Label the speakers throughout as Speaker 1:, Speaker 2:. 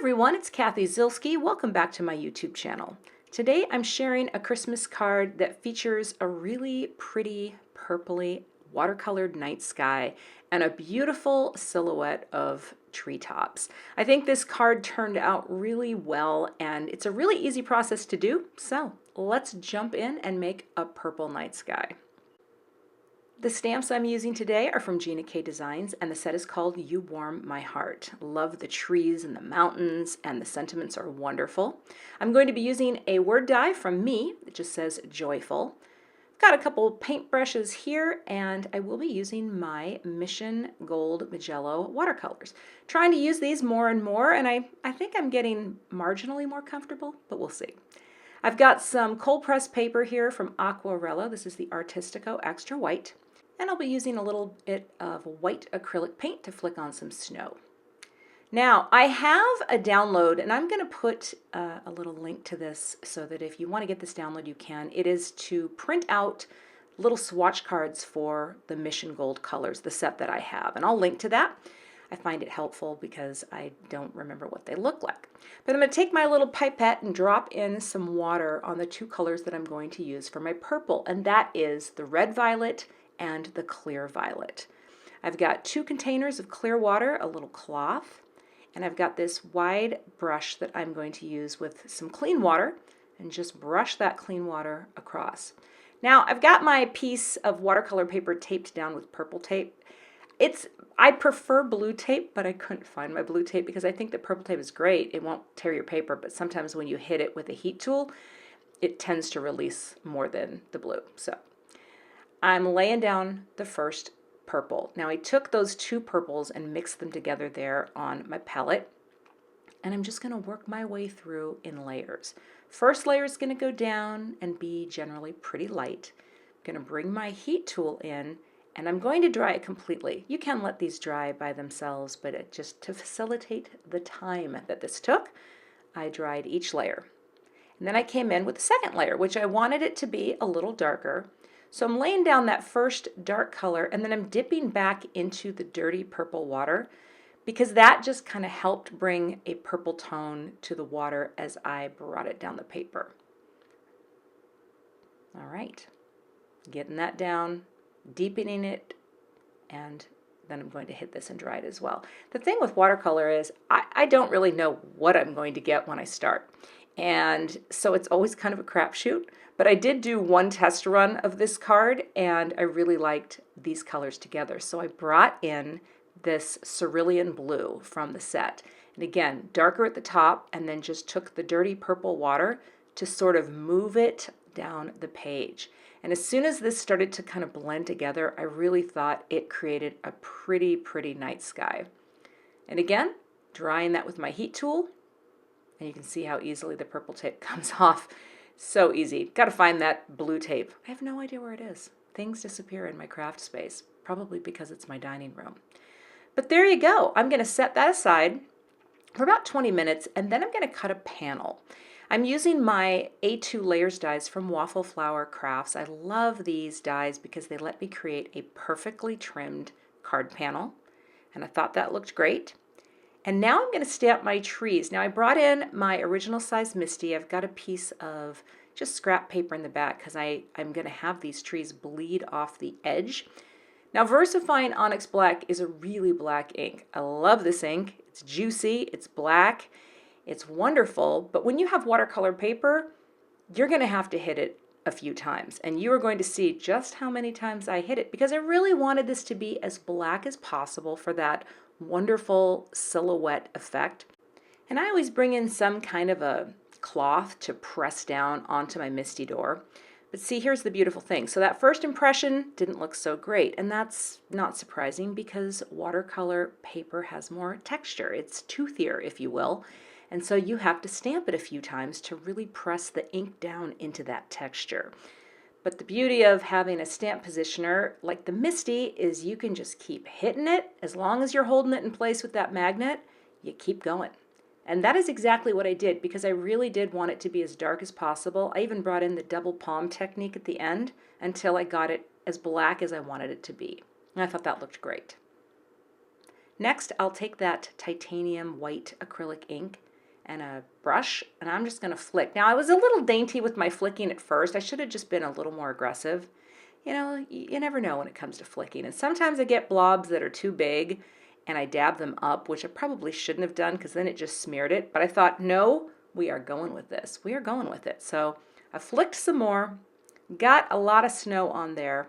Speaker 1: everyone, it's Cathy Zielske. Welcome back to my YouTube channel. Today I'm sharing a Christmas card that features a really pretty purpley watercolored night sky and a beautiful silhouette of treetops. I think this card turned out really well and it's a really easy process to do, so let's jump in and make a purple night sky. The stamps I'm using today are from Gina Designs, and the set is called You Warm My Heart. Love the trees and the mountains, and the sentiments are wonderful. I'm going to be using a word die from me. It just says joyful. Got a couple paint brushes here, and I will be using my Mission Gold Mijello watercolors. Trying to use these more and more, and I think I'm getting marginally more comfortable, but we'll see. I've got some cold pressed paper here from Aquarella. This is the Artistico Extra White. And I'll be using a little bit of white acrylic paint to flick on some snow. Now, I have a download, and I'm going to put a little link to this so that if you want to get this download, you can. It is to print out little swatch cards for the Mission Gold colors, the set that I have. And I'll link to that. I find it helpful because I don't remember what they look like. But I'm going to take my little pipette and drop in some water on the two colors that I'm going to use for my purple, and that is the red violet and the clear violet. I've got 2 containers of clear water, a little cloth, and I've got this wide brush that I'm going to use with some clean water and just brush that clean water across. Now I've got my piece of watercolor paper taped down with purple tape. I prefer blue tape, but I couldn't find my blue tape because I think that purple tape is great. It won't tear your paper, but sometimes when you hit it with a heat tool, it tends to release more than the blue. So I'm laying down the first purple. Now I took those 2 purples and mixed them together there on my palette, and I'm just going to work my way through in layers. First layer is going to go down and be generally pretty light. I'm going to bring my heat tool in, and I'm going to dry it completely. You can let these dry by themselves, but just to facilitate the time that this took, I dried each layer. And then I came in with the second layer, which I wanted it to be a little darker. So I'm laying down that first dark color, and then I'm dipping back into the dirty purple water because that just kind of helped bring a purple tone to the water as I brought it down the paper. All right, getting that down, deepening it, and then I'm going to hit this and dry it as well. The thing with watercolor is I don't really know what I'm going to get when I start. And so it's always kind of a crapshoot. But I did do one test run of this card, and I really liked these colors together. So I brought in this cerulean blue from the set. And again, darker at the top, and then just took the dirty purple water to sort of move it down the page. And as soon as this started to kind of blend together, I really thought it created a pretty, pretty night sky. And again, drying that with my heat tool, and you can see how easily the purple tape comes off. So easy. Got to find that blue tape. I have no idea where it is. Things disappear in my craft space, probably because it's my dining room. But there you go. I'm going to set that aside for about 20 minutes, and then I'm going to cut a panel. I'm using my A2 layers dies from Waffle Flower Crafts. I love these dies because they let me create a perfectly trimmed card panel, and I thought that looked great. And now I'm going to stamp my trees. Now I brought in my original size Misty. I've got a piece of just scrap paper in the back because I'm going to have these trees bleed off the edge. Now Versafine Onyx Black is a really black ink. I love this ink. It's juicy, it's black, it's wonderful. But when you have watercolor paper, you're going to have to hit it a few times. And you are going to see just how many times I hit it because I really wanted this to be as black as possible for that wonderful silhouette effect. And I always bring in some kind of a cloth to press down onto my Misty door. But see, here's the beautiful thing. So that first impression didn't look so great, and that's not surprising because watercolor paper has more texture. It's toothier, if you will. And so you have to stamp it a few times to really press the ink down into that texture. But the beauty of having a stamp positioner like the Misty is you can just keep hitting it. As long as you're holding it in place with that magnet, you keep going. And that is exactly what I did because I really did want it to be as dark as possible. I even brought in the double palm technique at the end until I got it as black as I wanted it to be. And I thought that looked great. Next, I'll take that titanium white acrylic ink and a brush, and I'm just going to flick. Now, I was a little dainty with my flicking at first. I should have just been a little more aggressive. You know, you never know when it comes to flicking. And sometimes I get blobs that are too big, and I dab them up, which I probably shouldn't have done because then it just smeared it. But I thought, no, we are going with this. We are going with it. So I flicked some more, got a lot of snow on there,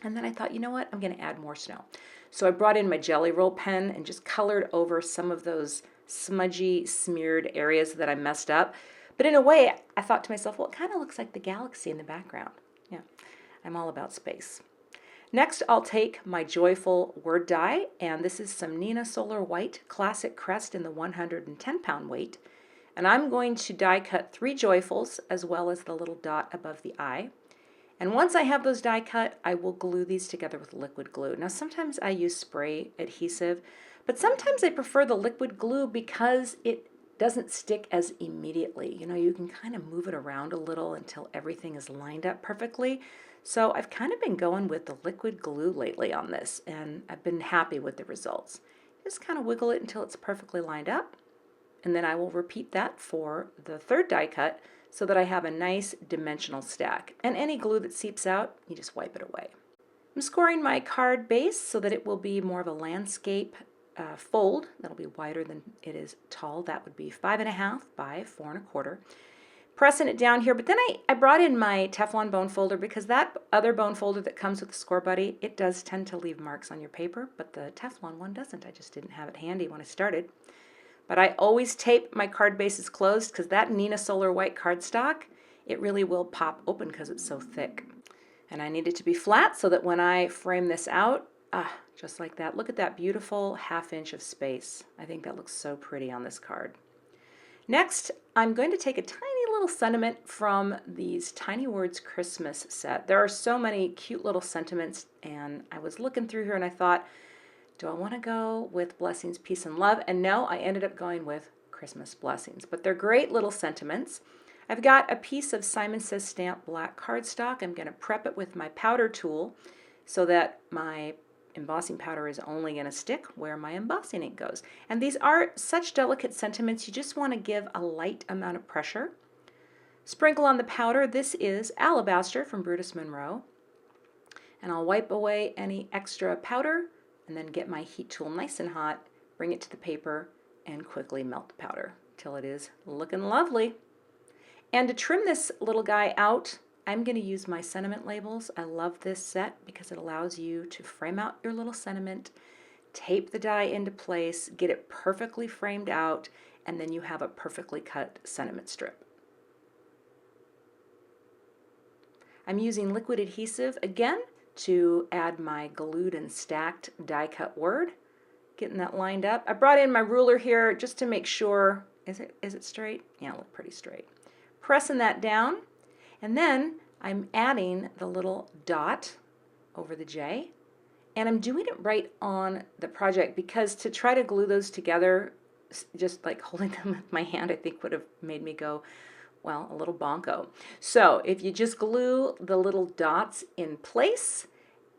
Speaker 1: and then I thought, you know what, I'm going to add more snow. So I brought in my Jelly Roll pen and just colored over some of those smudgy, smeared areas that I messed up. But in a way, I thought to myself, well, it kind of looks like the galaxy in the background. Yeah, I'm all about space. Next, I'll take my Joyful word die, and this is some Neenah Solar White Classic Crest in the 110-pound weight. And I'm going to die cut 3 Joyfuls as well as the little dot above the eye. And once I have those die cut, I will glue these together with liquid glue. Now, sometimes I use spray adhesive, but sometimes I prefer the liquid glue because it doesn't stick as immediately. You know, you can kind of move it around a little until everything is lined up perfectly. So I've kind of been going with the liquid glue lately on this, and I've been happy with the results. Just kind of wiggle it until it's perfectly lined up, and then I will repeat that for the 3rd die cut so that I have a nice dimensional stack. And any glue that seeps out, you just wipe it away. I'm scoring my card base so that it will be more of a landscape fold. That'll be wider than it is tall. That would be 5.5 by 4.25. Pressing it down here, but then I brought in my Teflon bone folder because that other bone folder that comes with the Score Buddy, it does tend to leave marks on your paper, but the Teflon one doesn't. I just didn't have it handy when I started. But I always tape my card bases closed because that Neenah Solar White cardstock, it really will pop open because it's so thick. And I need it to be flat so that when I frame this out, just like that. Look at that beautiful 1/2 inch of space. I think that looks so pretty on this card. Next, I'm going to take a tiny little sentiment from these Tiny Words Christmas set. There are so many cute little sentiments, and I was looking through here and I thought, do I want to go with Blessings, Peace, and Love? And no, I ended up going with Christmas Blessings. But they're great little sentiments. I've got a piece of Simon Says Stamp black cardstock. I'm going to prep it with my powder tool so that my embossing powder is only going to stick where my embossing ink goes. And these are such delicate sentiments, you just want to give a light amount of pressure. Sprinkle on the powder. This is Alabaster from Brutus Monroe. And I'll wipe away any extra powder and then get my heat tool nice and hot, bring it to the paper, and quickly melt the powder till it is looking lovely. And to trim this little guy out, I'm going to use my sentiment labels. I love this set because it allows you to frame out your little sentiment, tape the die into place, get it perfectly framed out, and then you have a perfectly cut sentiment strip. I'm using liquid adhesive again to add my glued and stacked die cut word. Getting that lined up. I brought in my ruler here just to make sure, is it straight? Yeah, it looked pretty straight. Pressing that down, and then I'm adding the little dot over the J, and I'm doing it right on the project because to try to glue those together, just like holding them with my hand, I think would have made me go, well, a little bonko. So if you just glue the little dots in place,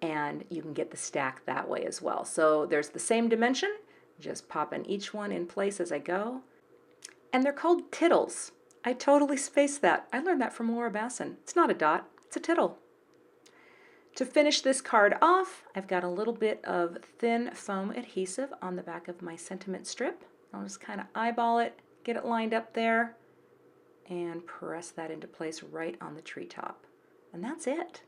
Speaker 1: and you can get the stack that way as well. So there's the same dimension, just popping each one in place as I go. And they're called tittles. I totally spaced that. I learned that from Laura Basson. It's not a dot, it's a tittle. To finish this card off, I've got a little bit of thin foam adhesive on the back of my sentiment strip. I'll just kind of eyeball it, get it lined up there, and press that into place right on the treetop. And that's it.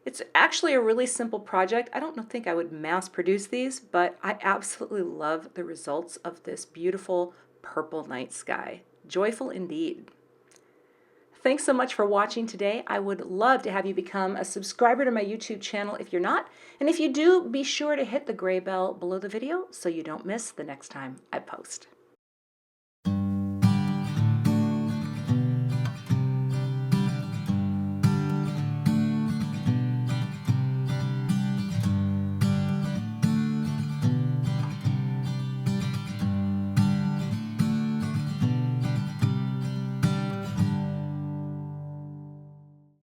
Speaker 1: It's actually a really simple project. I don't think I would mass produce these, but I absolutely love the results of this beautiful purple night sky. Joyful indeed. Thanks so much for watching today. I would love to have you become a subscriber to my YouTube channel if you're not. And if you do, be sure to hit the gray bell below the video so you don't miss the next time I post.